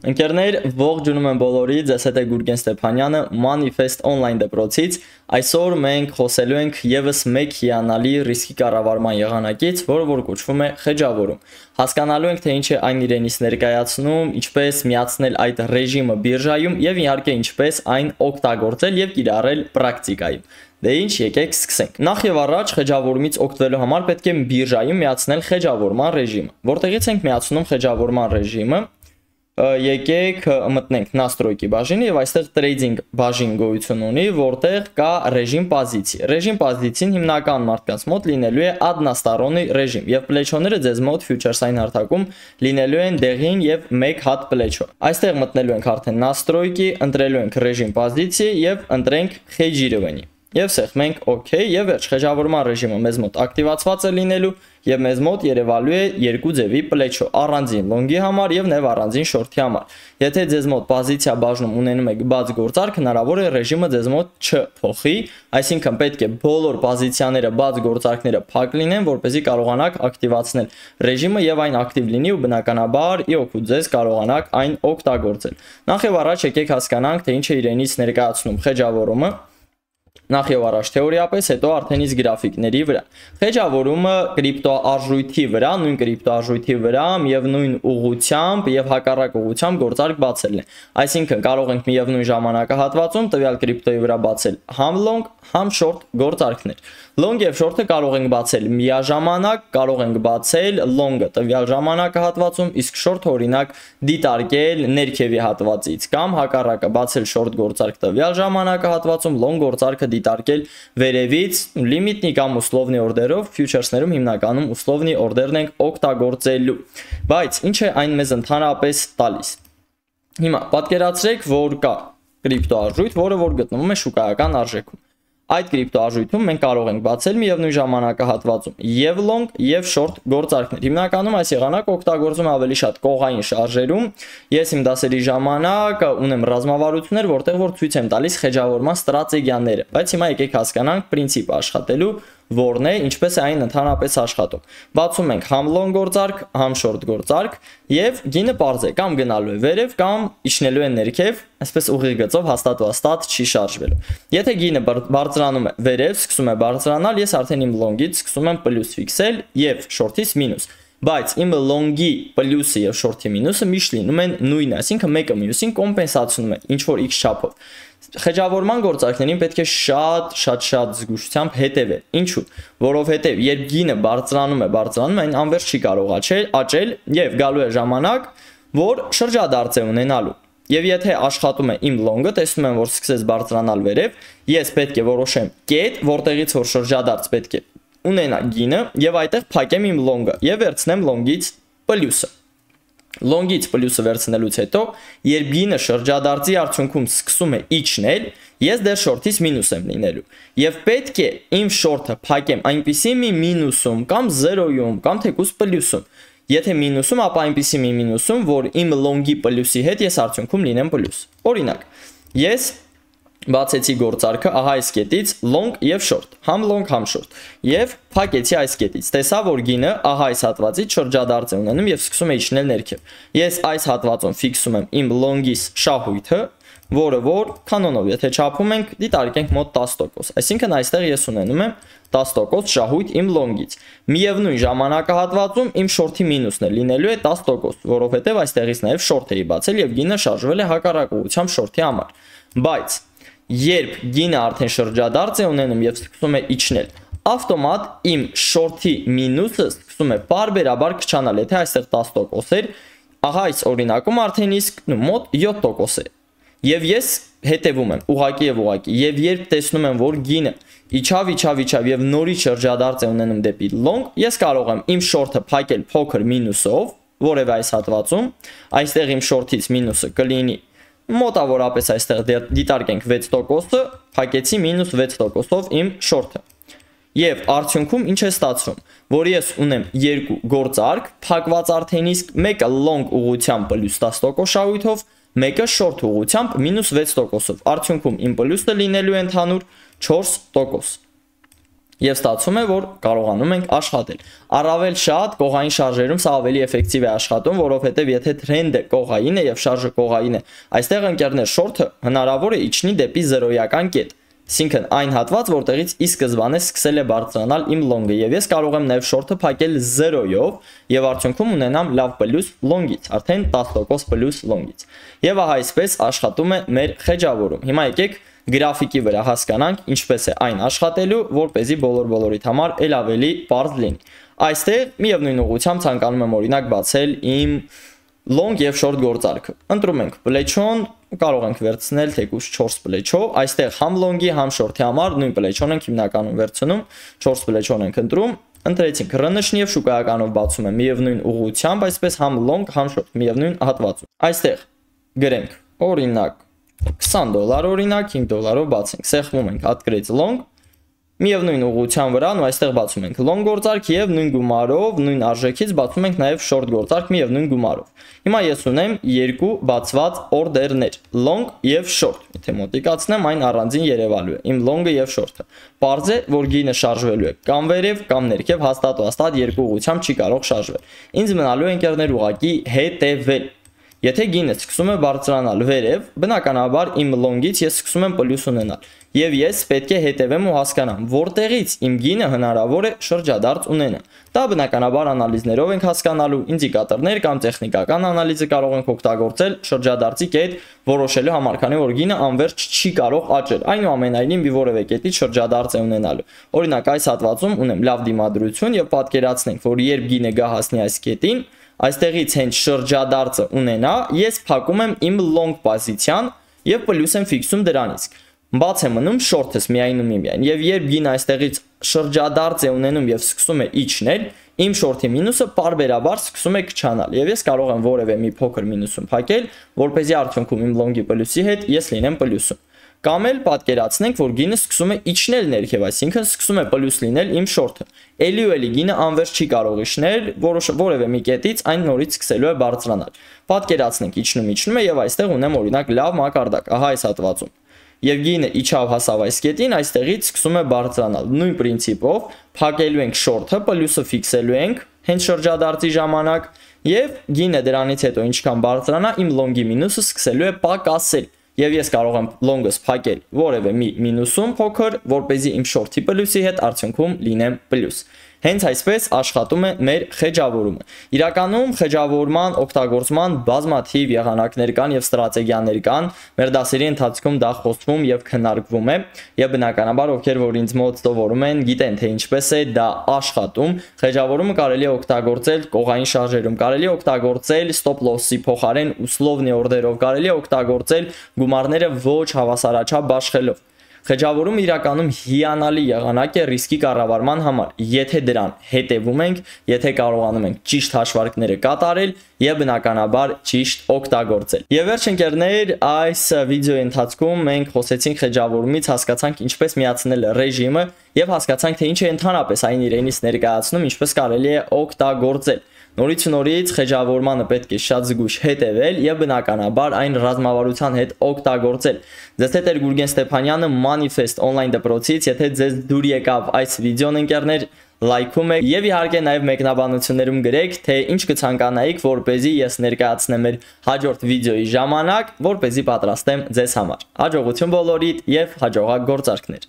Ընկերներ, ողջունում եմ բոլորիդ, ձեզ հետ է Գուրգեն Ստեփանյանը Manifest Online դպրոցից։ Այսօր մենք խոսելու ենք եւս մեկ հիանալի ռիսկի կառավարման եղանակից, որը որ կոչվում է խեջավորում։ Հասկանալու ենք, թե ինչ է այն իրենից ներկայացնում, ինչպես միացնել այդ ռեժիմը բիրժայում եւ իհարկե ինչպես այն օգտագործել եւ կիրառել պրակտիկայում։ Դե ինչ, եկեք սկսենք։ Նախ եւ առաջ խեջավորումից օգտվելու համար պետք է բիրժայում միացնել խեջավորման ռեժիմը։ Որտեղից ենք միացնում խեջավորման ռեժիմը։ Եկեք մտնենք Настройки բաժինը եւ այստեղ Trading բաժին գոյություն ունի, որտեղ կա ռեժիմ պոզիցիա։ Ռեժիմ պոզիցիան հիմնական մարդկանց մոտ լինելու է односторонний ռեժիմ եւ պլեչոները ձեզ մոտ future-ային հարթակում լինելու են դեղին եւ մեկ հատ պլեչո։ Այստեղ մտնելու ենք արդեն Настройки, ընտրելու ենք ռեժիմ պոզիցիա եւ ընտրենք Хеджирование։ Եվ սեղմենք OK եւ վերջ խեջավորման ռեժիմը մեզ մոտ ակտիվացված է լինելու եւ մեզ մոտ երևալու է երկու ձևի պլեչո առանձին լոնգի համար եւ նաեւ առանձին շորթի համար։ Եթե ձեզ մոտ պոզիցիա բաժնում ունենում եք բաց գործարք, հնարավոր է ռեժիմը ձեզ մոտ չփոխի, այսինքն պետք է բոլոր պոզիցիաները բաց գործարքները փակ լինեն, որպեսզի կարողանաք ակտիվացնել ռեժիմը եւ այն ակտիվ լինի ու բնականաբար ի օգուտ ձեզ կարողանաք այն օգտագործել։ Նախ եւ առաջ եկեք հասկանանք, թե ինչ է իրենից ներկայացնում խեջավորումը։ Նախ եւ առաջ թեորիապես, հետո արդեն իսկ գրաֆիկների վրա։ Խեջավորումը կրիպտո արժույթի վրա, նույն կրիպտո արժույթի վրա եւ նույն ուղղությամբ եւ հակառակ ուղղությամբ գործարք բացելն է։ Այսինքն կարող ենք միևնույն ժամանակահատվածում տվյալ կրիպտոյի վրա բացել համ long, համ short գործարքներ։ Long եւ short-ը կարող ենք բացել միաժամանակ, կարող ենք բացել long-ը տվյալ ժամանակահատվածում, իսկ short-ը օրինակ դիտարկել ներքևի հատվածից կամ հակառակը բացել short գործարք տվյալ ժամանակահատվածում, long գործարքը դիտարկել վերևից լիմիտնի կամ условный օրդերով, futures-ներում հիմնականում условный օրդերն ենք օգտագործելու։ Բայց ինչ է այն մեզ ընդհանրապես տալիս։ Հիմա պատկերացրեք, որ կա կրիպտո արժույթ, որը որ գտնվում է շուկայական արժեքում։ Այդ կրիպտո արժույթում մենք կարող ենք բացել միևնույն ժամանակահատվածում եւ long եւ short գործարքներ։ Հիմնականում այս եղանակը օգտագործում է ավելի շատ կողային շարժերում։ Ես իմ դասերի ժամանակ ունեմ ռազմավարություններ, որտեղ որ ցույց եմ տալիս խեջավորման ստրատեգիաները, բայց հիմա եկեք հասկանանք պրինցիպը աշխատելու որն է, ինչպես է այն ընդհանրապես աշխատում։ Բացում ենք համ long գործարք, համ short գործարք եւ գինը պարզ է, կամ գնալու է վերև, կամ իջնելու է ներքև, այսպես ուղիղ գծով հաստատ չի շարժվելու։ Եթե գինը բարձրանում է վերև, սկսում է բարձրանալ, ես արդեն իմ long-ից սկսում եմ պլյուս ֆիքսել եւ short-ից մինուս։ Բայց իմ long-ի պլյուսը եւ short-ի մինուսը միշտ լինում են նույնը, այսինքն մեկը մյուսին կոմպենսացնում է ինչ որ x չափով։ Խեջավորման գործարքներին պետք է շատ զգուշությամբ հետևել։ Ինչու՞։ Որովհետև երբ գինը բարձրանում է, այն անվերջ չի կարող աճել եւ գալու է ժամանակ, որ շրջադարձ է ունենալու։ Եվ եթե աշխատում է իմ long-ը, տեսնում եմ, որ սկսեց բարձրանալ վերև, ես պետք է որոշեմ կետ, որտեղից որ շրջադարձ պետք է ունենա գինը եւ այդտեղ փակեմ իմ long-ը եւ վերցնեմ long-ից պլյուսը։ Long-ից պլյուսը վերցնելուց հետո, երբ գինը շրջադարձի արդյունքում սկսում է իջնել, ես դեռ short-ից մինուս եմ լինելու։ Եվ պետք է իմ short-ը փակեմ այնպիսի մի մինուսում կամ 0-ում կամ թեկուզ պլյուսում։ Եթե մինուսում, ապա այնպիսի մի մինուսում, որ իմ long-ի պլյուսի հետ ես արդյունքում լինեմ պլյուս։ Օրինակ, ես բացեցի գործարքը ահա այս կետից long եւ short, համ long, համ short, եւ փակեցի այս կետից։ Տեսա, որ գինը ահա այս հատվածից շրջադարձ է ունենում եւ սկսում է իջնել ներքև։ Ես այս հատվածում ֆիքսում եմ իմ long-իս շահույթը, որը որ կանոնով եթե չափում ենք, դիտարկենք մոտ 10%, այսինքն այստեղ ես ունենում եմ 10% շահույթ իմ long-ից։ Միևնույն ժամանակահատվածում իմ short-ի մինուսն է լինելու է 10%, որովհետեւ այստեղից նաեւ short էի բացել եւ գինը շարժվել է հակառակ ուղղությամբ short-ի համար։ Բայց երբ գինը արդեն շրջադարձ է ունենում եւ սկսում է իջնել, ավտոմատ իմ short-ի մինուսը սկսում է բարբերաբար քչանալ, եթե այստեղ 10% էր, ահա այս օրինակում արդեն իսկ մոտ 7% է։ Եվ ես հետևում եմ ուղակի եւ ուղակի, եւ երբ տեսնում եմ, որ գինը իջավ եւ նորից շրջադարձ է ունենում դեպի long, ես կարող եմ իմ short-ը փակել փոքր մինուսով, որևէ այս հատվածում, այստեղ իմ short-ից մինուսը կլինի մոտավորապես այստեղ դիտարկենք 6%-ը, փակեցի մինուս 6%-ով իմ short-ը։ Եվ արդյունքում ինչ է ստացվում, որ ես ունեմ երկու գործարք, փակված արդեն իսկ մեկը long ուղղությամբ պլյուս 10% շահույթով, մեկը short ուղղությամբ մինուս 6%-ով։ Արդյունքում իմ պլյուսը լինելու է ընդհանուր 4%։ Եվ ստացվում է, որ կարողանում ենք աշխատել։ Առավել շատ կողային շարժերում սա ավելի էֆեկտիվ է աշխատում, որովհետև եթե թրենդը կողային է եւ շարժը կողային է, այստեղ ընկերներ շորթը հնարավոր է իջնի դեպի զերոյական կետ։ Այսինքն այն հատված, որտեղից ի սկզբանե սկսել է բարձրանալ իմ լոնգը, եւ ես կարող եմ նաեւ շորթը փակել 0-ով եւ արդյունքում ունենամ լավ պլյուս լոնգից, արդեն 10% պլյուս լոնգից։ Եվ ահա այսպես աշխատում է մեր խեջավորում։ Հիմա եկեք գրաֆիկի վրա հասկանանք ինչպես է այն աշխատելու, որպեսզի բոլորիդ համար ել ավելի պարզ լինի։ Այստեղ միևնույն ուղղությամբ ցանկանում եմ օրինակ բացել իմ long եւ short գործարքը։ Ընտրում ենք պլեչոն, կարող ենք վերցնել թեկուզ 4 պլեչով, այստեղ համ long-ի, համ short-ի համար նույն պլեչոն ենք հիմնականում վերցնում, 4 պլեչոն ենք ընտրում, ընտրեցինք ռնշն եւ շուկայականով բացում եմ միևնույն ուղղությամբ, այսպես համ long, համ short, միևնույն հատվածում։ Այստեղ գրենք օրինակ $20 օրինակ $5-ով բացենք, սեղմում ենք upgrade long, միևնույն ուղղության վրա, ու այստեղ բացում ենք long գործարք եւ նույն գումարով, նույն արժեքից բացում ենք նաեւ short գործարք միևնույն գումարով։ Հիմա ես ունեմ երկու բացված օրդերներ, long եւ short։ Եթե մոտիկացնեմ, այն առանձին երևալու է, իմ long-ը եւ short-ը։ Պարզ է, որ գինը շարժվելու է կամ վերև կամ ներքև, հաստատ երկու ուղղությամբ չի կարող շարժվել։ Ինձ մնալու է ընկերներ ուղղակի հետևել։ Եթե գինը սկսում է բարձրանալ վերև, բնականաբար իմ long-ից ես սկսում եմ պլյուս ունենալ։ Եվ ես պետք է հետևեմ ու հասկանամ, որտեղից իմ գինը հնարավոր է շրջադարձ ունենա։ Դա բնականաբար անալիզներով ենք հասկանալու, ինդիկատորներ կամ տեխնիկական անալիզը կարող ենք օգտագործել շրջադարձի կետ որոշելու համար, քանի որ գինը անverջ չի կարող աճել։ Այնուամենայնիվ մի որևէ կետից շրջադարձ է ունենալու։ Օրինակ այս հատվածում ունեմ լավ դիմադրություն եւ պատկերացնենք, որ երբ գինը գա հասնի այս կետին, այստեղից հենց շրջադարձը ունենա, ես փակում եմ իմ long պոզիցիան եւ պլյուս եմ ֆիքսում դրանից։ Բաց է մնում short-ս միայն ու միմիայն, եւ երբ գինը այստեղից շրջադարձ է ունենում եւ սկսում է իջնել, իմ short-ի մինուսը պարբերաբար սկսում է քչանալ եւ ես կարող եմ որևէ մի փոքր մինուսում փակել, որպեսզի արդյունքում իմ long-ի պլյուսի հետ ես լինեմ պլյուսում։ Կամ էլ պատկերացնենք, որ գինը սկսում է իջնել ներքև, այսինքն սկսում է պլյուս լինել իմ short-ը։ Էլի ու էլի գինը անverջ չի կարող իջնել, որևէ մի կետից այն նորից սկսելու է բարձրանալ։ Պատկերացնենք, իջնում է եւ այստեղ ունեմ օրինակ լավ մակարդակ, ահա այս հատվածում։ Եվ գինը իջավ հասավ այս կետին, այստեղից սկսում է բարձրանալ։ Նույն պրինցիպով փակելու ենք short-ը, պլյուսը ֆիքսելու ենք հենց շրջադարձի ժամանակ եւ գինը դրանից հետո ինչքան բարձրանա, իմ long-ի մինուսը սկսելու է պակասել։ Եվ ես կարող եմ long-ս փակել որևէ մի մինուսում փոքր, որպեսզի իմ short-ի պլյուսի հետ արդյունքում լինեմ պլյուս։ Հենց այսպես աշխատում է մեր խեջավորումը։ Իրականում խեջավորման օգտագործման բազմաթիվ եղանակներ կան եւ ստրատեգիաներ կան։ Մեր դասերի ընթացքում դա խոսվում եւ քննարկվում է, եւ բնականաբար ովքեր որ ինձ մոտ սովորում են, գիտեն թե ինչպես է դա աշխատում։ Խեջավորումը կարելի է օգտագործել կողային շարժերում, կարելի է օգտագործել stop loss-ի փոխարեն условный օրդերով, կարելի է օգտագործել գումարները ոչ հավասարաչափ բաշխելով։ Խեջավորումը իրականում հիանալի եղանակ է ռիսկի կառավարման համար, եթե դրան հետևում ենք, եթե կարողանում ենք ճիշտ հաշվարկները կատարել եւ բնականաբար ճիշտ օգտագործել։ Եվ վերջ ընկերներ, այս վիդեոյի ընթացքում մենք խոսեցինք խեջավորումից, հասկացանք ինչպես միացնել ռեժիմը եւ հասկացանք թե ինչ է ընդհանրապես այն իրենից ներկայացնում, ինչպես կարելի է օգտագործել։ Նորից խեջավորմանը պետք է շատ զգույշ հետևել եւ բնականաբար այն ռազմավարության հետ օգտագործել։ Ձեզ հետ է Գուրգեն Ստեփանյանը Manifest on-line դպրոցից, եթե ձեզ դուր եկավ այս վիդեոն ընկերներ, լայքում եք եւ իհարկե նաեւ մեկնաբանություններում գրեք, թե ինչ կցանկանայիք, որպեսզի ես ներկայացնեմ մեր հաջորդ վիդեոյի ժամանակ, որպեսզի պատրաստեմ ձեզ համար։ Հաջողություն բոլորիդ եւ հաջողակ գործարքներ։